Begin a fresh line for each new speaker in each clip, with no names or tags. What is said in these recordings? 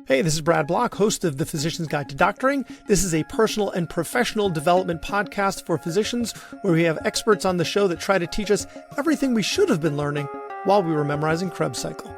Hey, this is Brad Block, host of The Physician's Guide to Doctoring. This is a personal and professional development podcast for physicians where we have experts on the show that try to teach us everything we should have been learning while we were memorizing Krebs cycle.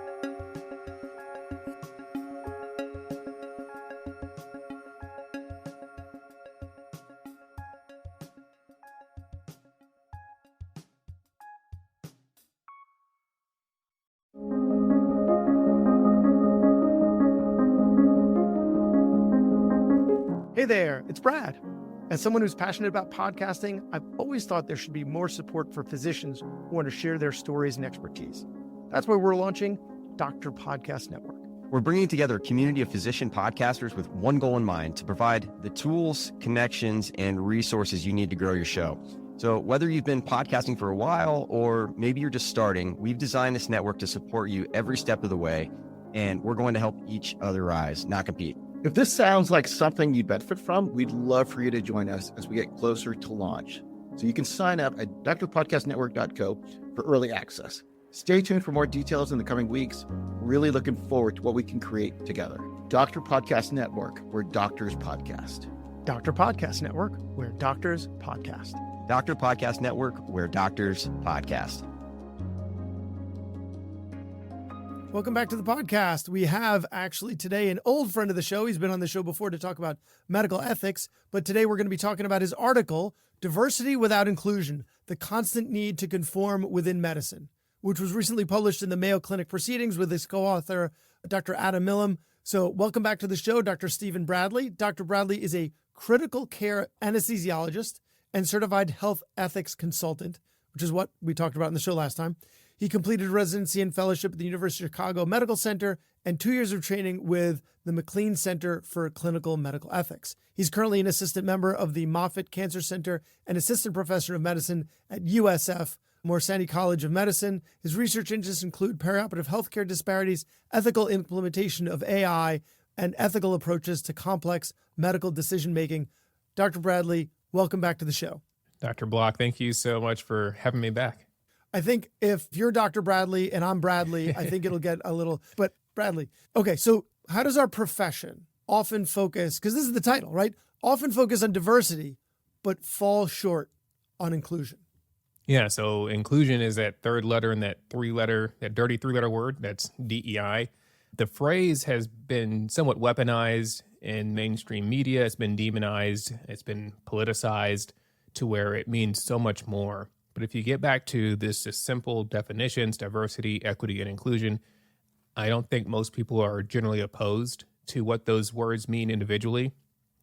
Hey there, it's Brad. As someone who's passionate about podcasting, I've always thought there should be more support for physicians who want to share their stories and expertise. That's why we're launching Doctor Podcast Network.
We're bringing together a community of physician podcasters with one goal in mind: to provide the tools, connections, and resources you need to grow your show. So whether you've been podcasting for a while or maybe you're just starting, we've designed this network to support you every step of the way, and we're going to help each other rise, not compete.
If this sounds like something you'd benefit from, we'd love for you to join us as we get closer to launch. So you can sign up at drpodcastnetwork.co for early access. Stay tuned for more details in the coming weeks. Really looking forward to what we can create together. Doctor Podcast Network, where doctors podcast.
Doctor Podcast Network, where doctors podcast.
Doctor Podcast Network, where doctors podcast.
Welcome back to the podcast. We have actually today an old friend of the show. He's been on the show before to talk about medical ethics, but today we're going to be talking about his article, Diversity Without Inclusion, The Constant Need to Conform Within Medicine, which was recently published in the Mayo Clinic Proceedings with his co-author, Dr. Adam Millam. So welcome back to the show, Dr. Stephen Bradley. Dr. Bradley is a critical care anesthesiologist and certified health ethics consultant, which is what we talked about in the show last time. He completed residency and fellowship at the University of Chicago Medical Center and 2 years of training with the McLean Center for Clinical Medical Ethics. He's currently an assistant member of the Moffitt Cancer Center and assistant professor of medicine at USF Morsani College of Medicine. His research interests include perioperative healthcare disparities, ethical implementation of AI, and ethical approaches to complex medical decision-making. Dr. Bradley, welcome back to the show.
Dr. Block, thank you so much for having me back.
I think if you're Dr. Bradley and I'm Bradley, I think it'll get a little, but Bradley. Okay, so how does our profession often focus, because this is the title, right? Often focus on diversity, but fall short on inclusion.
Yeah, so inclusion is that third letter in that dirty three-letter word, that's DEI. The phrase has been somewhat weaponized in mainstream media. It's been demonized. It's been politicized to where it means so much more. But if you get back to this just simple definitions, diversity, equity, and inclusion, I don't think most people are generally opposed to what those words mean individually.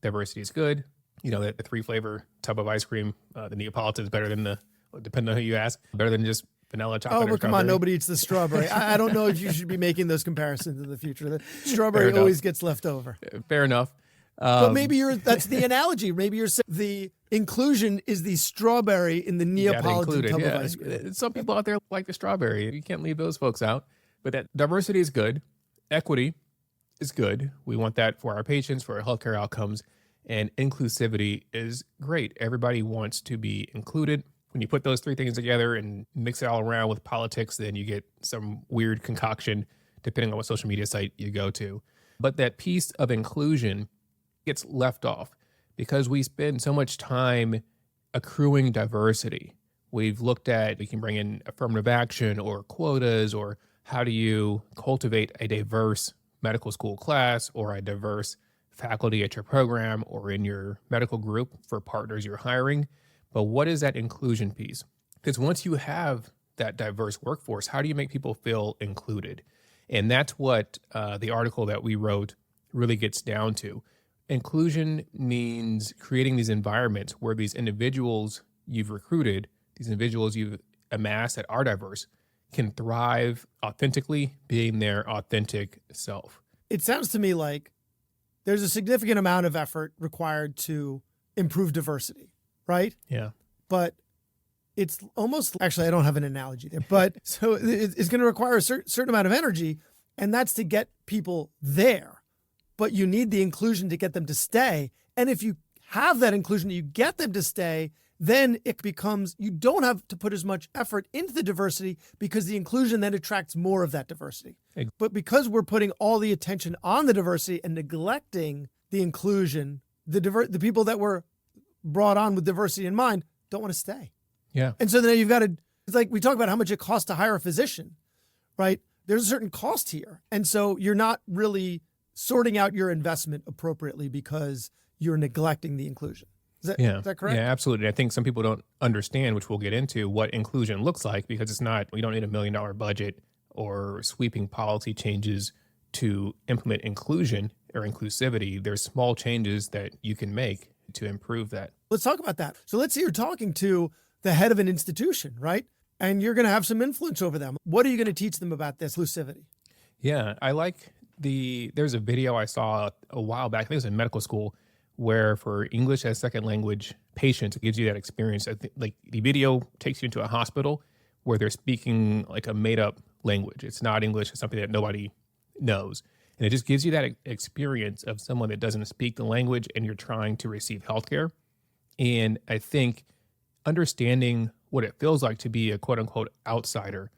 Diversity is good. You know, the three-flavor tub of ice cream, the Neapolitan is better than depending on who you ask, better than just vanilla chocolate.
Oh, but come on, nobody eats the strawberry. I don't know if you should be making those comparisons in the future. The strawberry always gets left over.
Fair enough.
But maybe that's the analogy. Maybe you're saying the inclusion is the strawberry in the Neapolitan tub of ice cream.
Some people out there like the strawberry. You can't leave those folks out. But that diversity is good. Equity is good. We want that for our patients, for our healthcare outcomes. And inclusivity is great. Everybody wants to be included. When you put those three things together and mix it all around with politics, then you get some weird concoction, depending on what social media site you go to. But that piece of inclusion gets left off because we spend so much time accruing diversity. We've looked at, we can bring in affirmative action or quotas, or how do you cultivate a diverse medical school class or a diverse faculty at your program or in your medical group for partners you're hiring. But what is that inclusion piece? Because once you have that diverse workforce, how do you make people feel included? And that's what the article that we wrote really gets down to. Inclusion means creating these environments where these individuals you've recruited, these individuals you've amassed that are diverse, can thrive authentically, being their authentic self.
It sounds to me like there's a significant amount of effort required to improve diversity, right?
Yeah.
But it's almost, actually, I don't have an analogy there, but so it's going to require a certain amount of energy, and that's to get people there. But you need the inclusion to get them to stay. And if you have that inclusion, you get them to stay, then it becomes, you don't have to put as much effort into the diversity because the inclusion then attracts more of that diversity. But because we're putting all the attention on the diversity and neglecting the inclusion, the people that were brought on with diversity in mind don't want to stay.
Yeah.
And so then you've got to, it's like we talk about how much it costs to hire a physician, right? There's a certain cost here. And so you're not really sorting out your investment appropriately because you're neglecting the inclusion. Is that correct?
Yeah, absolutely. I think some people don't understand, which we'll get into, what inclusion looks like, because it's not, we don't need $1 million budget or sweeping policy changes to implement inclusion or inclusivity. There's small changes that you can make to improve that.
Let's talk about that. So let's say you're talking to the head of an institution, right? And you're going to have some influence over them. What are you going to teach them about this inclusivity?
Yeah, I like there's a video I saw a while back, I think it was in medical school, where for English as second language patients, it gives you that experience. I think, like, the video takes you into a hospital where they're speaking like a made up language. It's not English, it's something that nobody knows. And it just gives you that experience of someone that doesn't speak the language and you're trying to receive healthcare. And I think understanding what it feels like to be a quote unquote outsider.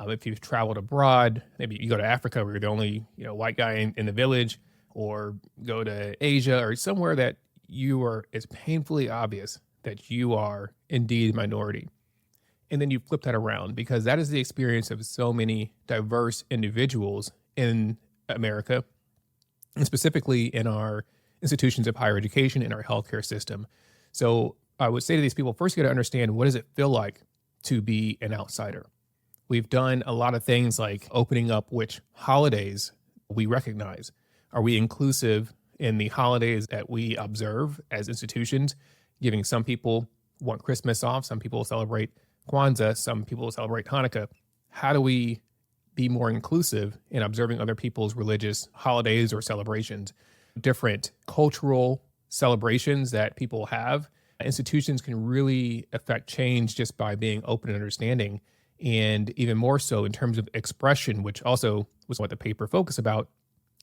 If you've traveled abroad, maybe you go to Africa where you're the only white guy in the village, or go to Asia or somewhere that it's painfully obvious that you are indeed minority. And then you flip that around, because that is the experience of so many diverse individuals in America, and specifically in our institutions of higher education, in our healthcare system. So I would say to these people, first you got to understand, what does it feel like to be an outsider? We've done a lot of things like opening up which holidays we recognize. Are we inclusive in the holidays that we observe as institutions? Giving some people want Christmas off, some people celebrate Kwanzaa, some people celebrate Hanukkah. How do we be more inclusive in observing other people's religious holidays or celebrations? Different cultural celebrations that people have. Institutions can really affect change just by being open and understanding, and even more so in terms of expression, which also was what the paper focused about.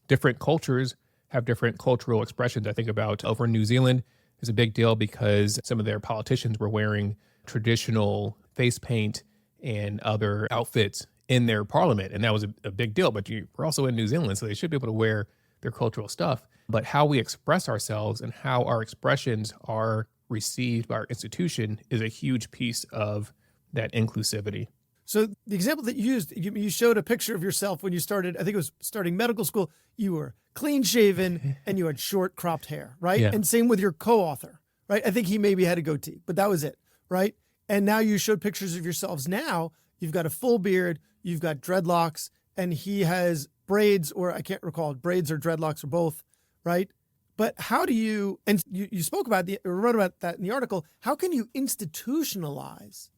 Different cultures have different cultural expressions. I think about over in New Zealand is a big deal because some of their politicians were wearing traditional face paint and other outfits in their parliament. And that was a big deal, but we're also in New Zealand, so they should be able to wear their cultural stuff. But how we express ourselves and how our expressions are received by our institution is a huge piece of that inclusivity.
So the example that you used, you showed a picture of yourself when you started, I think it was starting medical school. You were clean shaven and you had short cropped hair, right?
Yeah.
And same with your co-author, right? I think he maybe had a goatee, but that was it, right? And now you showed pictures of yourselves now. You've got a full beard, you've got dreadlocks, and he has braids, or I can't recall, braids or dreadlocks or both, right? But how do you, and you spoke about or wrote about that in the article, how can you institutionalize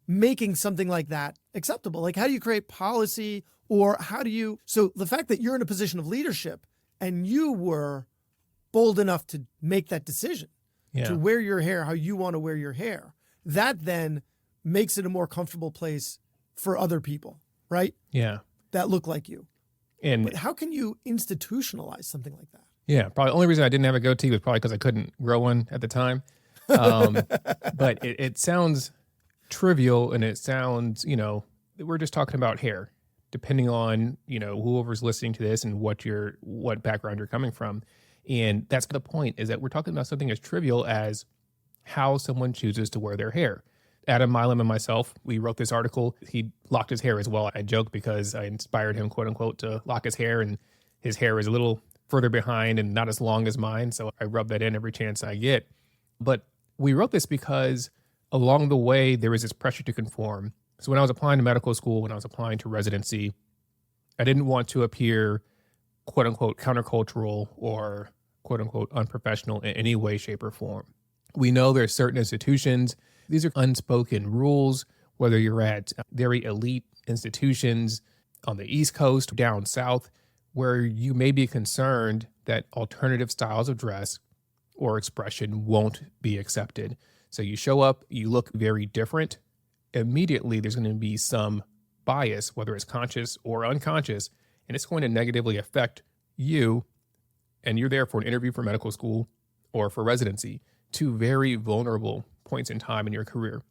making something like that acceptable? Like, how do you create policy, or how do you, so the fact that you're in a position of leadership and you were bold enough to make that decision to wear your hair how you want to wear your hair, that then makes it a more comfortable place for other people, right?
Yeah.
That look like you.
And
But how can you institutionalize something like that?
yeah, probably the only reason I didn't have a goatee was probably because I couldn't grow one at the time. But it sounds trivial, and it sounds, we're just talking about hair, depending on, whoever's listening to this and what background you're coming from. And that's the point, is that we're talking about something as trivial as how someone chooses to wear their hair. Adam Milam and myself, we wrote this article. He locked his hair as well. I joke because I inspired him, quote unquote, to lock his hair, and his hair is a little further behind and not as long as mine. So I rub that in every chance I get. But we wrote this because along the way, there was this pressure to conform. So when I was applying to medical school, when I was applying to residency, I didn't want to appear, quote unquote, countercultural or quote unquote unprofessional in any way, shape, or form. We know there's certain institutions, these are unspoken rules, whether you're at very elite institutions on the East Coast, down South, where you may be concerned that alternative styles of dress or expression won't be accepted. So you show up, you look very different. Immediately, there's going to be some bias, whether it's conscious or unconscious, and it's going to negatively affect you. And you're there for an interview for medical school or for residency, two very vulnerable points in time in your career.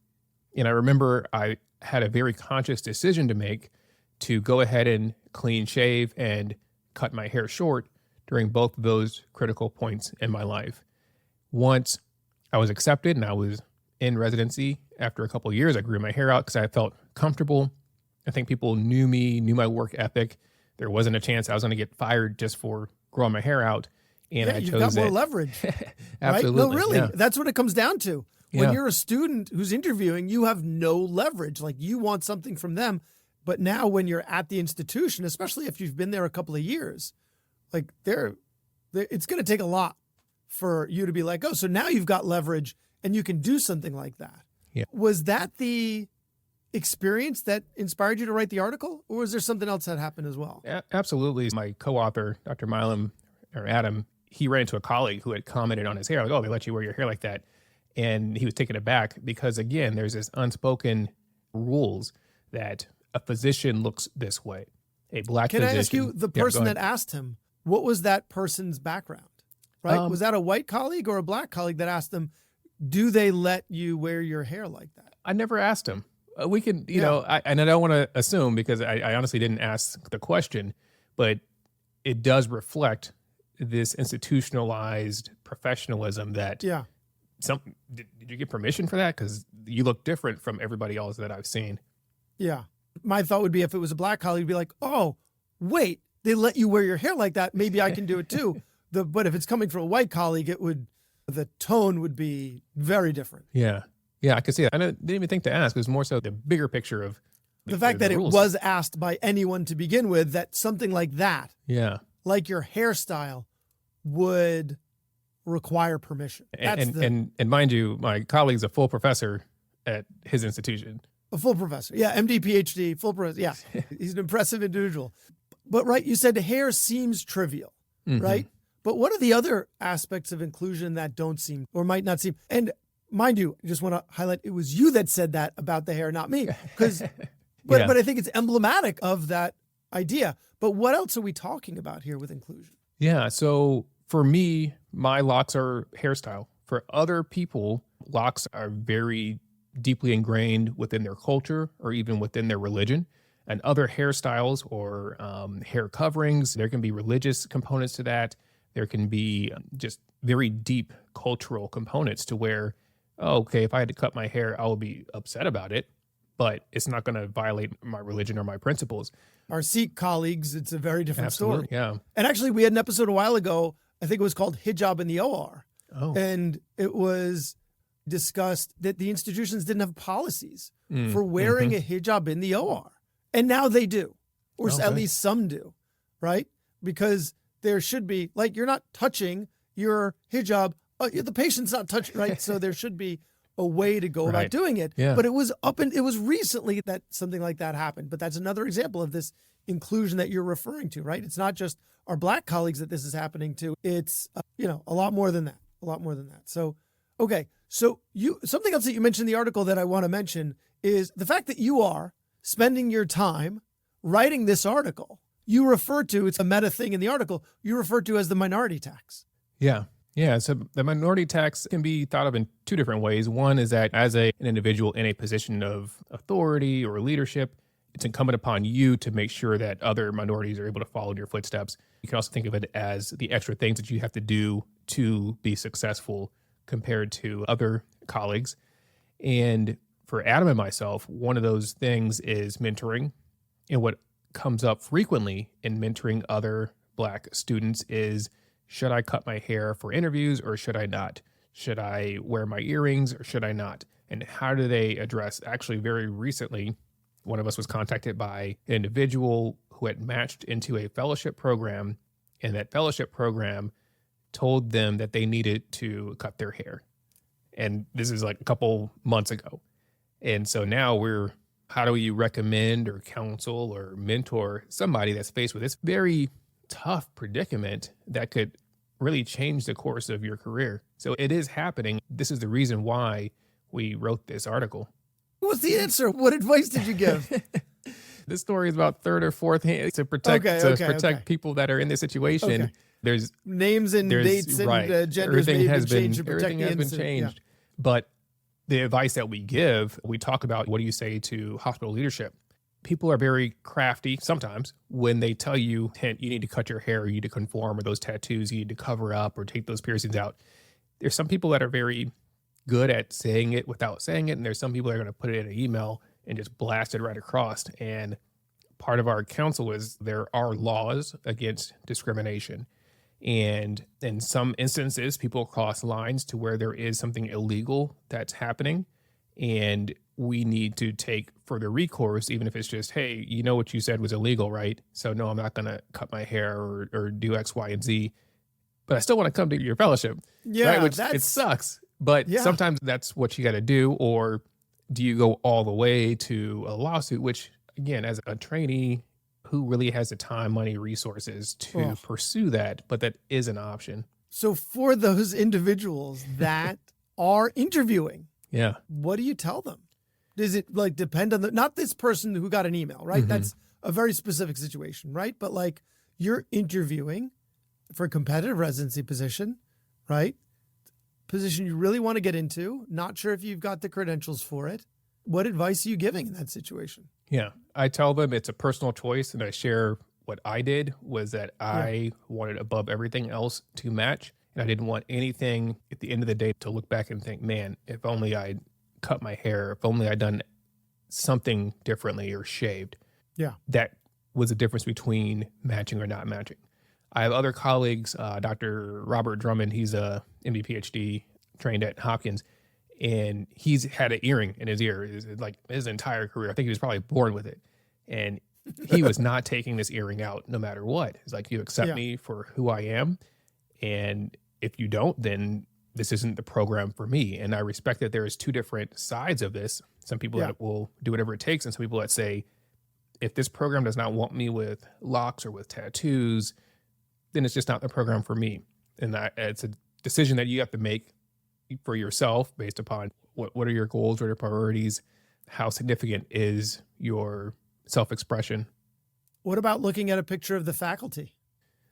And I remember I had a very conscious decision to make to go ahead and clean shave and cut my hair short during both of those critical points in my life. Once I was accepted and I was in residency, after a couple of years, I grew my hair out because I felt comfortable. I think people knew me, knew my work ethic. There wasn't a chance I was going to get fired just for growing my hair out. And I chose
you've got more leverage.
Absolutely.
Right? No, really.
Yeah.
That's what it comes down to. When
Yeah.
you're a student who's interviewing, you have no leverage. Like, you want something from them. But now when you're at the institution, especially if you've been there a couple of years, like it's going to take a lot for you to be like, oh, so now you've got leverage and you can do something like that.
Yeah.
Was that the experience that inspired you to write the article, or was there something else that happened as well?
Absolutely. My co-author, Dr. Milam, or Adam, he ran into a colleague who had commented on his hair, like, oh, they let you wear your hair like that. And he was taken aback because, again, there's this unspoken rules that a physician looks this way. A black
Can
physician.
I ask you, the
Yeah,
person
go
that
ahead.
asked him, what was that person's background? Right? Was that a white colleague or a black colleague that asked them, do they let you wear your hair like that?
I never asked him. We can, you
Yeah.
know, and I don't want to assume because I honestly didn't ask the question, but it does reflect this institutionalized professionalism that
Yeah.
did you get permission for that? Because you look different from everybody else that I've seen.
Yeah. My thought would be, if it was a black colleague, it'd be like, oh, wait, they let you wear your hair like that. Maybe I can do it too. But if it's coming from a white colleague, the tone would be very different.
Yeah. Yeah, I could see that. I didn't even think to ask. It was more so the bigger picture of
The fact that it
rules.
was asked by anyone to begin with, that something like that,
Yeah.
like your hairstyle, would require permission. That's
And mind you, my colleague's a full professor at his institution.
a full professor. Yeah, MD, PhD, full professor. Yeah, he's an impressive individual. But right, you said hair seems trivial,
Mhm.
right? But what are the other aspects of inclusion that don't seem or might not seem? And mind you, I just want to highlight, it was you that said that about the hair, not me. But
Yeah.
I think it's emblematic of that idea. But what else are we talking about here with inclusion?
Yeah. So for me, my locks are hairstyle. For other people, locks are very deeply ingrained within their culture or even within their religion. And other hairstyles or hair coverings, there can be religious components to that. There can be just very deep cultural components to where, oh, okay, if I had to cut my hair, I will be upset about it, but it's not going to violate my religion or my principles.
Our Sikh colleagues, it's a very different
Absolutely.
story.
Yeah.
And actually, we had an episode a while ago, I think it was called Hijab in the OR.
Oh.
And it was discussed that the institutions didn't have policies
Mm,
for wearing
mhm.
a hijab in the OR. And now they do, or
Okay.
at least some do, right? Because there should be, like, you're not touching your hijab. The patient's not touching, right? So there should be a way to go about
Right.
doing it.
Yeah.
But it was recently that something like that happened. But that's another example of this inclusion that you're referring to, right? It's not just our black colleagues that this is happening to. It's, a lot more than that, So, okay. So something else that you mentioned in the article that I want to mention is the fact that you are spending your time writing this article. You refer to, it's a meta thing in the article, you refer to as the minority tax.
Yeah. Yeah. So the minority tax can be thought of in two different ways. One is that as an individual in a position of authority or leadership, it's incumbent upon you to make sure that other minorities are able to follow in your footsteps. You can also think of it as the extra things that you have to do to be successful compared to other colleagues. And for Adam and myself, one of those things is mentoring. And what comes up frequently in mentoring other Black students is, should I cut my hair for interviews or should I not? Should I wear my earrings or should I not? And how do they address? Actually, very recently, one of us was contacted by an individual who had matched into a fellowship program, and that fellowship program told them that they needed to cut their hair. And this is like a couple months ago. And so now how do you recommend or counsel or mentor somebody that's faced with this very tough predicament that could really change the course of your career? So it is happening. This is the reason why we wrote this article.
What's the answer? What advice did you give?
This story is about third or fourth hand to protect people that are in this situation.
Okay.
There's
Names and dates and
right.
genders may have been changed to protect
everything
the
has been
innocent.
changed. But the advice that we give, we talk about what do you say to hospital leadership. People are very crafty sometimes when they tell you, hey, you need to cut your hair, you need to conform, or those tattoos, you need to cover up or take those piercings out. There's some people that are very good at saying it without saying it. And there's some people that are going to put it in an email and just blast it right across. And part of our counsel is there are laws against discrimination. And in some instances, people cross lines to where there is something illegal that's happening. And we need to take further recourse, even if it's just, hey, you know what you said was illegal, right? So no, I'm not going to cut my hair or do X, Y, and Z. But I still want to come to your fellowship.
Yeah,
right? Which it sucks. But sometimes that's what you got to do. Or do you go all the way to a lawsuit, which, again, as a trainee, who really has the time, money, resources to pursue that? But that is an option.
So for those individuals that are interviewing, what do you tell them? Does it like depend on not this person who got an email, right? Mm-hmm. That's a very specific situation, right? But like you're interviewing for a competitive residency position, right? Position you really want to get into, not sure if you've got the credentials for it. What advice are you giving in that situation?
Yeah, I tell them it's a personal choice, and I share what I did was that I wanted above everything else to match, and I didn't want anything at the end of the day to look back and think, man, if only I'd cut my hair, if only I'd done something differently or shaved.
Yeah.
That was the difference between matching or not matching. I have other colleagues, Dr. Robert Drummond, he's a MD, PhD, trained at Hopkins, and he's had an earring in his ear like his entire career. I think he was probably born with it. And he was not taking this earring out no matter what. It's like, you accept me for who I am. And if you don't, then this isn't the program for me. And I respect that there is two different sides of this. Some people that will do whatever it takes, and some people that say, if this program does not want me with locks or with tattoos, then it's just not the program for me. And it's a decision that you have to make for yourself based upon what are your goals, what are your priorities, how significant is your self-expression.
What about looking at a picture of the faculty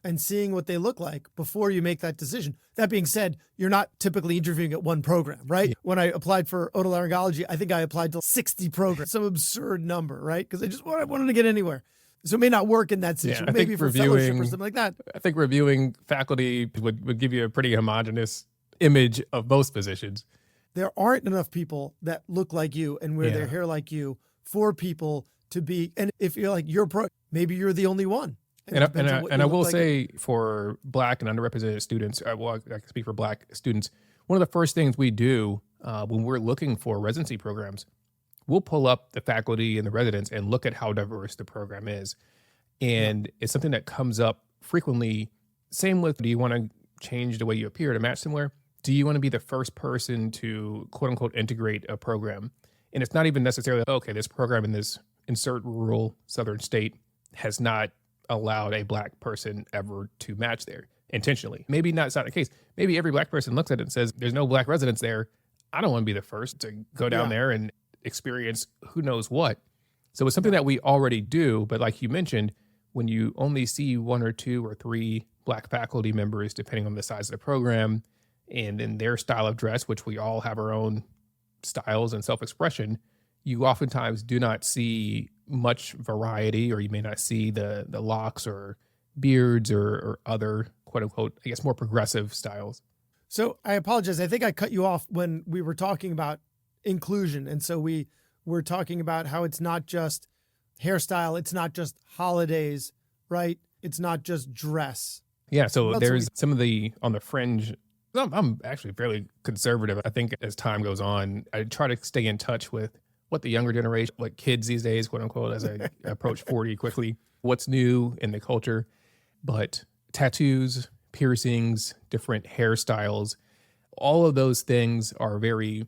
and seeing what they look like before you make that decision? That being said, you're not typically interviewing at one program, right? Yeah. When I applied for otolaryngology, I think I applied to 60 programs, some absurd number, right? Because I wanted to get anywhere. So it may not work in that situation. Maybe for fellowship or something like that.
I think reviewing faculty would give you a pretty homogenous image of most positions.
There aren't enough people that look like you and wear their hair like you for people to be. And if you're like, maybe you're the only one.
And I will say for Black and underrepresented students, I can speak for Black students, one of the first things we do when we're looking for residency programs, we'll pull up the faculty and the residents and look at how diverse the program is. And it's something that comes up frequently. Same with, do you want to change the way you appear to match somewhere? Do you want to be the first person to quote unquote integrate a program? And it's not even necessarily, okay, this program in this insert rural southern state has not allowed a Black person ever to match there intentionally. Maybe that's not the case. Maybe every Black person looks at it and says, there's no Black residents there. I don't want to be the first to go down there and experience who knows what. So it's something that we already do. But like you mentioned, when you only see one or two or three Black faculty members, depending on the size of the program and in their style of dress, which we all have our own styles and self-expression, you oftentimes do not see much variety, or you may not see the locks or beards or other quote unquote, I guess, more progressive styles.
So I apologize. I think I cut you off when we were talking about inclusion. And so we were talking about how it's not just hairstyle. It's not just holidays, right? It's not just dress.
Yeah. So there's some of the, on the fringe, I'm actually fairly conservative. I think as time goes on, I try to stay in touch with what the younger generation, like kids these days, quote unquote, as I approach 40 quickly, what's new in the culture. But tattoos, piercings, different hairstyles, all of those things are very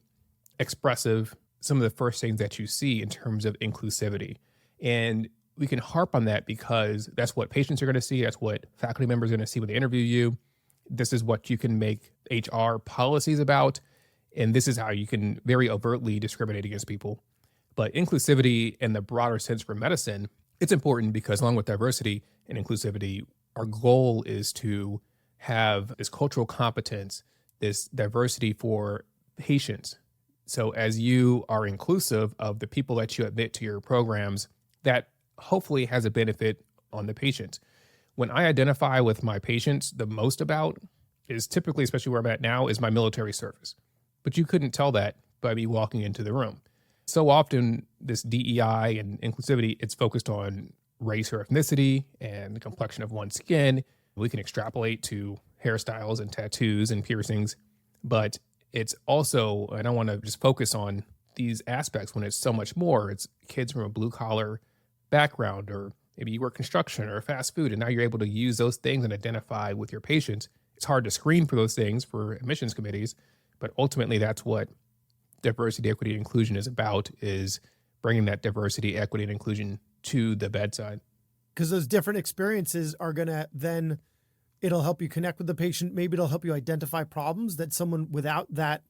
expressive. Some of the first things that you see in terms of inclusivity. And we can harp on that because that's what patients are going to see. That's what faculty members are going to see when they interview you. This is what you can make HR policies about. And this is how you can very overtly discriminate against people. But inclusivity in the broader sense for medicine, it's important because along with diversity and inclusivity, our goal is to have this cultural competence, this diversity for patients, So as you are inclusive of the people that you admit to your programs, that hopefully has a benefit on the patient. When I identify with my patients, the most about is typically, especially where I'm at now, is my military service. But you couldn't tell that by me walking into the room. So often this DEI and inclusivity, it's focused on race or ethnicity and the complexion of one's skin. We can extrapolate to hairstyles and tattoos and piercings, but it's also, and I want to just focus on these aspects when it's so much more. It's kids from a blue collar background, or maybe you work construction or fast food, and now you're able to use those things and identify with your patients. It's hard to screen for those things for admissions committees, but ultimately that's what diversity, equity, and inclusion is about, is bringing that diversity, equity, and inclusion to the bedside.
Because those different experiences are going to then, it'll help you connect with the patient. Maybe it'll help you identify problems that someone without that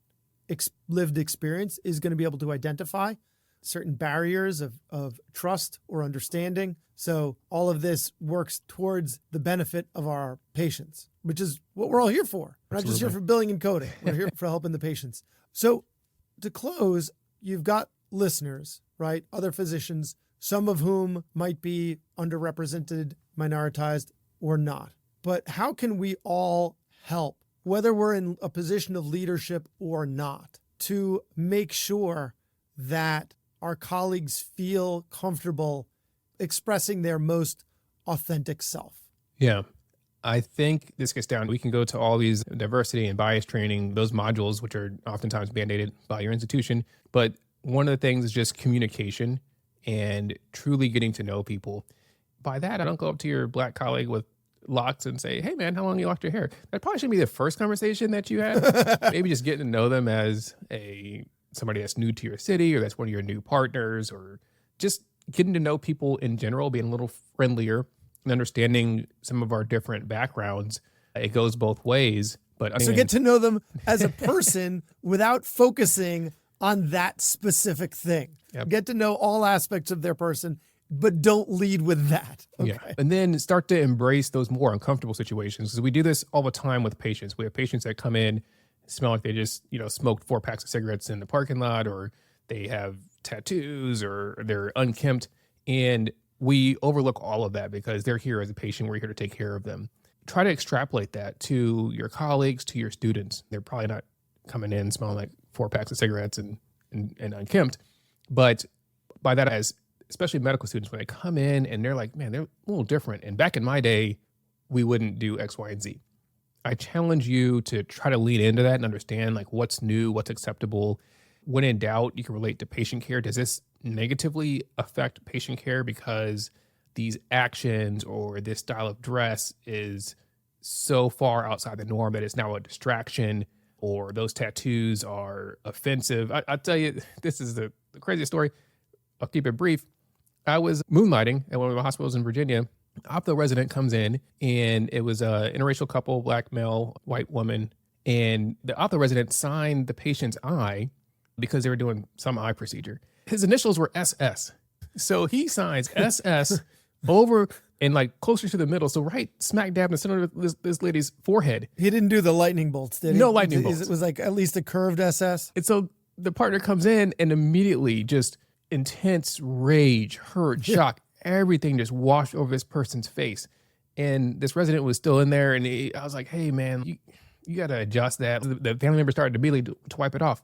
lived experience is going to be able to identify, certain barriers of trust or understanding. So all of this works towards the benefit of our patients, which is what we're all here for. We're not just here for billing and coding. We're here for helping the patients. So to close, you've got listeners, right? Other physicians, some of whom might be underrepresented, minoritized, or not. But how can we all help, whether we're in a position of leadership or not, to make sure that our colleagues feel comfortable expressing their most authentic self?
Yeah. I think this gets down, we can go to all these diversity and bias training, those modules, which are oftentimes mandated by your institution. But one of the things is just communication and truly getting to know people. By that, I don't go up to your black colleague with locks and say, hey man, how long you locked your hair? That probably shouldn't be the first conversation that you had. Maybe just getting to know them as somebody that's new to your city, or that's one of your new partners, or just getting to know people in general, being a little friendlier and understanding some of our different backgrounds. It goes both ways. But
so get to know them as a person without focusing on that specific thing.
Yep.
Get to know all aspects of their person, but don't lead with that. Okay.
Yeah. And then start to embrace those more uncomfortable situations, because we do this all the time with patients. We have patients that come in, smell like they just, smoked 4 packs of cigarettes in the parking lot, or they have tattoos, or they're unkempt. And we overlook all of that because they're here as a patient. We're here to take care of them. Try to extrapolate that to your colleagues, to your students. They're probably not coming in smelling like 4 packs of cigarettes and unkempt. But by that, as especially medical students, when they come in and they're like, man, they're a little different. And back in my day, we wouldn't do X, Y, and Z. I challenge you to try to lean into that and understand like what's new, what's acceptable. When in doubt, you can relate to patient care. Does this negatively affect patient care because these actions or this style of dress is so far outside the norm that it's now a distraction, or those tattoos are offensive? I'll tell you, this is the craziest story. I'll keep it brief. I was moonlighting at one of the hospitals in Virginia. Opto resident comes in, and it was an interracial couple, black male, white woman. And the opto resident signed the patient's eye because they were doing some eye procedure. His initials were SS. So he signs SS over and like closer to the middle. So right smack dab in the center of this lady's forehead.
He didn't do the lightning bolts, did he?
No lightning bolts.
It was like at least a curved SS.
And so the partner comes in and immediately just intense rage, hurt, shock, everything just washed over this person's face. And this resident was still in there. And I was like, hey man, you got to adjust that. The family member started immediately to wipe it off.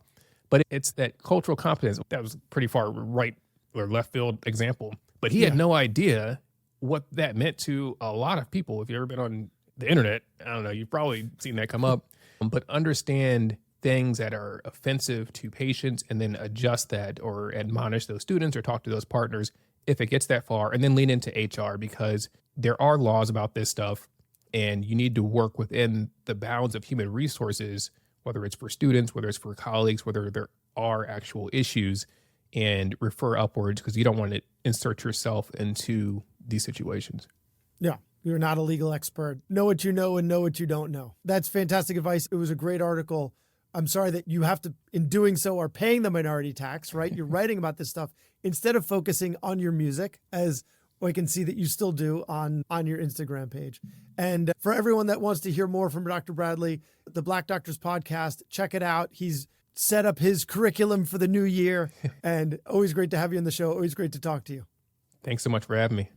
But it's that cultural competence. That was pretty far right or left field example. But he had no idea what that meant to a lot of people. If you've ever been on the internet, I don't know, you've probably seen that come up. But understand things that are offensive to patients and then adjust that or admonish those students or talk to those partners if it gets that far, and then lean into HR, because there are laws about this stuff and you need to work within the bounds of human resources, whether it's for students, whether it's for colleagues, whether there are actual issues, and refer upwards, because you don't want to insert yourself into these situations.
Yeah. You're not a legal expert. Know what you know and know what you don't know. That's fantastic advice. It was a great article. I'm sorry that you have to, in doing so, are paying the minority tax, right? You're writing about this stuff instead of focusing on your music, as I can see that you still do on your Instagram page. And for everyone that wants to hear more from Dr. Bradley, the Black Doctors podcast, check it out. He's set up his curriculum for the new year. And always great to have you on the show. Always great to talk to you.
Thanks so much for having me.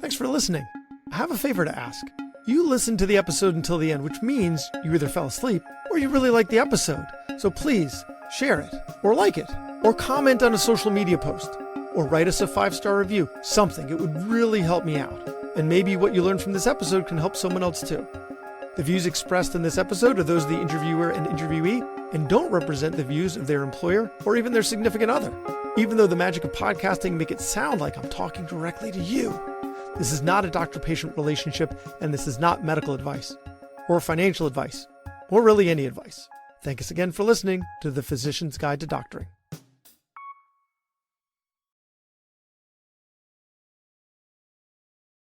Thanks for listening. I have a favor to ask. You listened to the episode until the end, which means you either fell asleep or you really liked the episode. So please share it or like it or comment on a social media post or write us a 5-star review. Something. It would really help me out. And maybe what you learned from this episode can help someone else too. The views expressed in this episode are those of the interviewer and interviewee and don't represent the views of their employer or even their significant other. Even though the magic of podcasting make it sound like I'm talking directly to you. This is not a doctor-patient relationship, and this is not medical advice, or financial advice, or really any advice. Thank us again for listening to The Physician's Guide to Doctoring.